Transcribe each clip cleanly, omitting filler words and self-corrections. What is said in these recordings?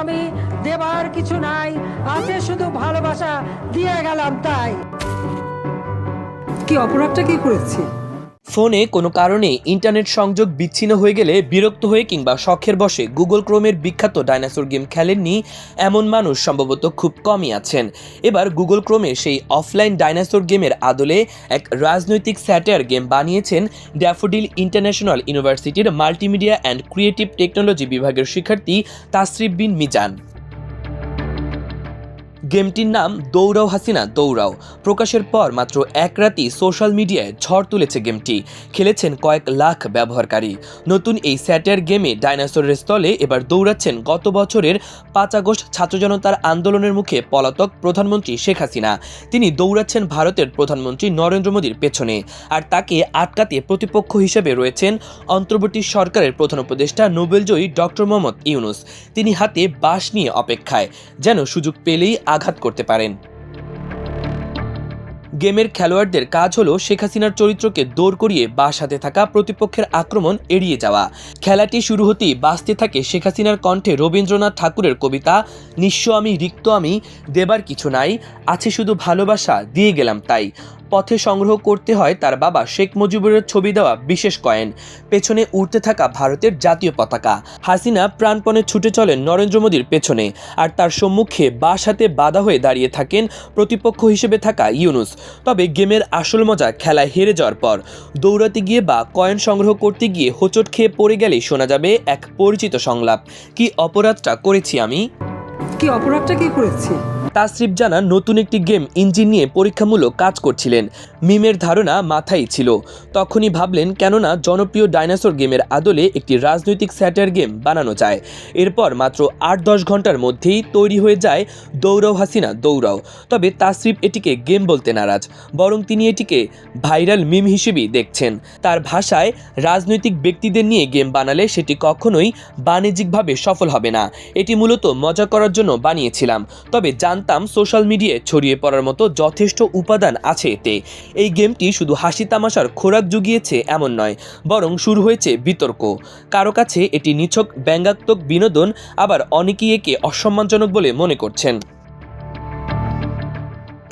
আমি, দেবার কিছু নাই, আছে শুধু ভালোবাসা, দিয়ে গেলাম তাই। কি অপরাধটা কি করেছি? ফোনে কোনো কারণে ইন্টারনেট সংযোগ বিচ্ছিন্ন হয়ে গেলে বিরক্ত হয়ে কিংবা শখের বশে গুগল ক্রোমের বিখ্যাত ডাইনোসর গেম খেলেননি এমন মানুষ সম্ভবত খুব কমই আছেন। এবার গুগল ক্রোমে সেই অফলাইন ডাইনোসর গেমের আদলে এক রাজনৈতিক স্যাটায়ার গেম বানিয়েছেন ড্যাফোডিল ইন্টারন্যাশনাল ইউনিভার্সিটির মাল্টিমিডিয়া অ্যান্ড ক্রিয়েটিভ টেকনোলজি বিভাগের শিক্ষার্থী তাসরিফ বিন মিজান। গেমটির নাম দৌড়াও হাসিনা দৌড়াও। প্রকাশের পর মাত্র এক রাতেই সোশ্যাল মিডিয়ায় ঝড় তুলেছে গেমটি। খেলেছেন কয়েক লাখ ব্যবহারকারী। নতুন এই স্যাটায়ার গেমে ডাইনোসরের স্থলে এবার দৌড়াচ্ছেন গত বছরের 5 আগস্ট ছাত্র জনতার আন্দোলনের মুখে পলাতক প্রধানমন্ত্রী শেখ হাসিনা। তিনি দৌড়াচ্ছেন ভারতের প্রধানমন্ত্রী নরেন্দ্র মোদীর পেছনে, আর তাকে আটকাতে প্রতিপক্ষ হিসেবে রয়েছেন অন্তর্বর্তী সরকারের প্রধান উপদেষ্টা নোবেলজয়ী ডক্টর মোহাম্মদ ইউনূস। তিনি হাতে বাঁশ নিয়ে অপেক্ষায়, যেন সুযোগ পেলেই আঘাত করতে পারেন। গেমের খেলোয়াড়দের কাজ হলো শেখ হাসিনার চরিত্রকে দৌড় করিয়ে বাঁশ হাতে থাকা প্রতিপক্ষের আক্রমণ এড়িয়ে যাওয়া। খেলাটি শুরু হতেই বাজতে থাকে শেখ হাসিনার কণ্ঠে রবীন্দ্রনাথ ঠাকুরের কবিতা নিঃস্ব আমি, রিক্ত আমি, দেবার কিছু নাই, আছে শুধু ভালোবাসা, দিয়ে গেলাম তাই। পথে সংগ্রহ করতে হয় তার বাবা শেখ মুজিবুরের ছবি দেওয়া বিশেষ কয়েন। পেছনে উড়তে থাকা ভারতের জাতীয় পতাকা। হাসিনা প্রাণপণে ছুটে চলেন নরেন্দ্র মোদীর পেছনে, আর তার সম্মুখে বাঁশ হাতে বাধা হয়ে দাঁড়িয়ে থাকেন প্রতিপক্ষ হিসেবে থাকা ইউনূস। তবে গেমের আসল মজা খেলায় হেরে যাওয়ার পর। দৌড়াতে গিয়ে বা কয়েন সংগ্রহ করতে গিয়ে হোঁচট খেয়ে পড়ে গেলেই শোনা যাবে এক পরিচিত সংলাপ, কি অপরাধটা করেছি আমি। কি অপরাধটা কি করেছি? তাসরিফ জানান নতুন একটি গেম ইঞ্জিন নিয়ে পরীক্ষামূলক কাজ করছিলেন। মিমের ধারণা মাথায় ছিল। তখনই ভাবলেন কেননা জনপ্রিয় ডাইনোসর গেমের আদলে একটি রাজনৈতিক স্যাটায়ার গেম বানানো যায়। এরপর মাত্র 8-10 ঘন্টার মধ্যেই তৈরি হয়ে যায় দৌড়াও হাসিনা দৌড়াও। তবে তাসরিফ এটিকে গেম বলতে নারাজ, বরং তিনি এটিকে ভাইরাল মিম হিসেবেই দেখছেন। তার ভাষায়, রাজনৈতিক ব্যক্তিদের নিয়ে গেম বানালে সেটি কখনোই বাণিজ্যিকভাবে সফল হবে না। এটি মূলত মজা করার জন্য বানিয়েছিলাম, তবে জানতাম সোশ্যাল মিডিয়ায় ছড়িয়ে পড়ার মতো যথেষ্ট উপাদান আছে এতে। এই গেমটি শুধু হাসি তামাশার খোরাক জুগিয়েছে এমন নয়, বরং শুরু হয়েছে বিতর্ক। কারো কাছে এটি নিছক ব্যঙ্গাত্মক বিনোদন, আবার অনেকেই একে অসম্মানজনক বলে মনে করছেন।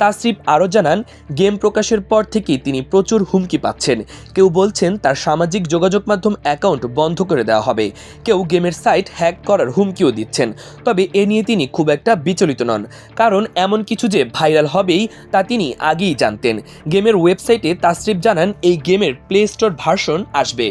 তাসরিফ আরও জানান, গেম প্রকাশের পর থেকেই তিনি প্রচুর হুমকি পাচ্ছেন। কেউ বলছেন তার সামাজিক যোগাযোগ মাধ্যম অ্যাকাউন্ট বন্ধ করে দেওয়া হবে, কেউ গেমের সাইট হ্যাক করার হুমকিও দিচ্ছেন। তবে এ নিয়ে তিনি খুব একটা বিচলিত নন, কারণ এমন কিছু যে ভাইরাল হবেই তা তিনি আগেই জানতেন। গেমের ওয়েবসাইটে তাসরিফ জানান এই গেমের প্লে স্টোর ভার্সন আসবে।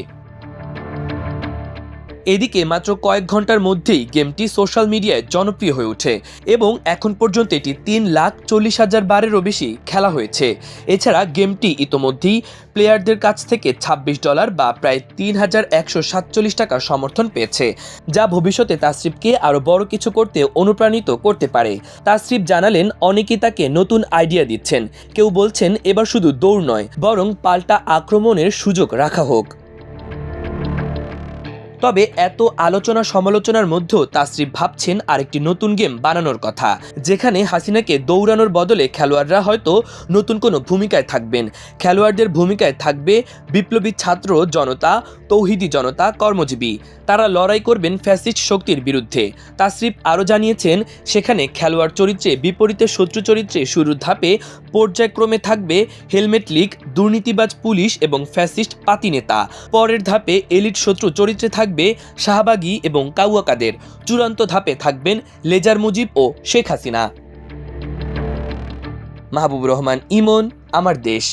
এদিকে মাত্র কয়েক ঘন্টার মধ্যেই গেমটি সোশ্যাল মিডিয়ায় জনপ্রিয় হয়ে ওঠে এবং এখন পর্যন্ত এটি 3,40,000 বারেরও বেশি খেলা হয়েছে। এছাড়া গেমটি ইতোমধ্যেই প্লেয়ারদের কাছ থেকে $26 বা প্রায় 3,147 টাকার সমর্থন পেয়েছে, যা ভবিষ্যতে তাসরিফকে আরও বড় কিছু করতে অনুপ্রাণিত করতে পারে। তাসরিফ জানালেন অনেকেই তাকে নতুন আইডিয়া দিচ্ছেন। কেউ বলছেন এবার শুধু দৌড় নয়, বরং পাল্টা আক্রমণের সুযোগ রাখা হোক। তবে এত আলোচনা সমালোচনার মধ্যেও তাসরিফ ভাবছেন আরেকটি নতুন গেম বানানোর কথা, যেখানে হাসিনাকে দৌড়ানোর বদলে খেলোয়াড়রা হয়তো নতুন কোনো ভূমিকায় থাকবেন। খেলোয়াড়দের ভূমিকায় থাকবে বিপ্লবী ছাত্র জনতা, তৌহিদি জনতা, কর্মজীবী। তারা লড়াই করবেন ফ্যাসিস্ট শক্তির বিরুদ্ধে। তাসরিফ আরও জানিয়েছেন সেখানে খেলোয়াড় চরিত্রে বিপরীতে শত্রু চরিত্রে শুরুর ধাপে পর্যায়ক্রমে থাকবে হেলমেট লীগ, দুর্নীতিবাজ পুলিশ এবং ফ্যাসিস্ট পাতি নেতা। পরের ধাপে এলিট শত্রু চরিত্রে থাকবে শাহবাগী এবং কাউয়া কাদের। চূড়ান্ত ধাপে থাকবেন লেজার মুজিব ও শেখ হাসিনা। মাহবুবুর রহমান ইমন, আমার দেশ।